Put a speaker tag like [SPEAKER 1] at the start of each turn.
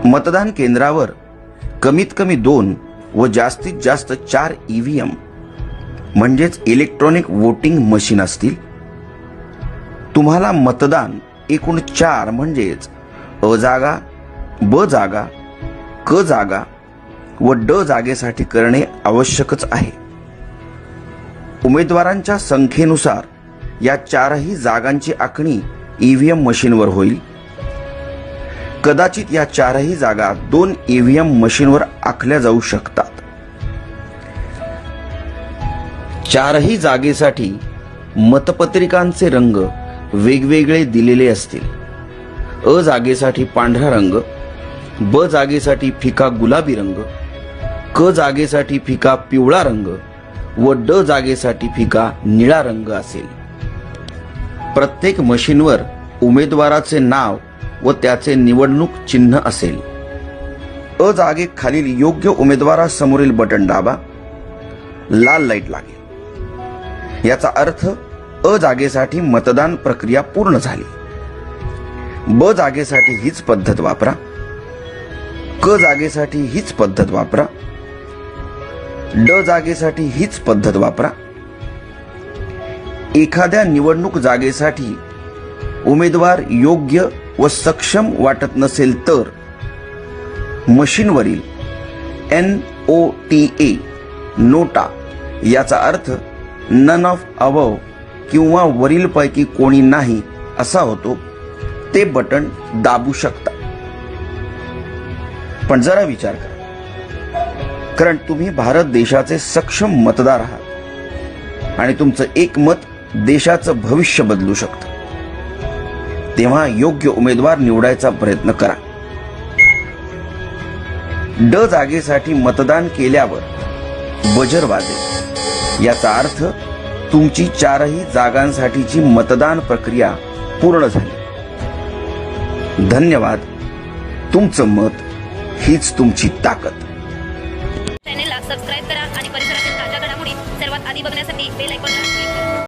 [SPEAKER 1] मतदान केंद्रावर कमीत कमी 2 व जास्तीत जास्त 4 ईव्हीएम म्हणजेच इलेक्ट्रॉनिक वोटिंग मशीन असतील. तुम्हाला मतदान एकूण 4 म्हणजेच अ जागा, ब जागा, क जागा व ड जागेसाठी करणे आवश्यकच आहे. उमेदवारांच्या संख्येनुसार या 4ही जागांची आखणी ईव्हीएम मशीनवर होईल. कदाचित या 4ही जागा 2 ईव्हीएम मशीनवर आखल्या जाऊ शकतात. 4ही जागेसाठी मतपत्रिकांचे रंग वेगवेगळे दिलेले असतील. अ जागेसाठी पांढरा रंग, ब जागेसाठी फिका गुलाबी रंग, क जागेसाठी फिका पिवळा रंग व ड जागेसाठी फिका निळा रंग असेल. प्रत्येक मशीनवर उमेदवाराचे नाव व त्याचे निवडणूक चिन्ह असेल. अ जागेखालील योग्य उमेदवारासमोरील बटन दाबा, लाल लाईट लागेल. याचा अर्थ अ जागेसाठी मतदान प्रक्रिया पूर्ण झाली. ब जागेसाठी हीच पद्धत वापरा. क जागेसाठी हीच पद्धत वापरा. ड जागेसाठी हीच पद्धत वापरा. एखाद्या निवडणूक जागेसाठी उमेदवार योग्य व सक्षम वाटत नसेल तर मशीनवरील NOTA नोटा याचा अर्थ नन ऑफ अबव किंवा वरीलपैकी कोणी नाही असा होतो, ते बटन दाबू शकता. पण जरा विचार करा, कारण तुम्ही भारत देशाचे सक्षम मतदार आहात आणि तुमचं एक मत देशाचं भविष्य बदलू शकतं. तेव्हा योग्य उमेदवार निवडायचा प्रयत्न करा. ड जागेसाठी मतदान केल्यावर बजर वाजेल. याचा अर्थ तुमची 4ही जागांसाठीची मतदान प्रक्रिया पूर्ण झाली. धन्यवाद. तुमचं मत हीच तुमची ताकद.
[SPEAKER 2] चॅनेलला सबस्क्राईब करा आणि परिसरातील ताज्या घडामोडी सर्वात आधी बघण्यासाठी बेल आयकॉन दाबा.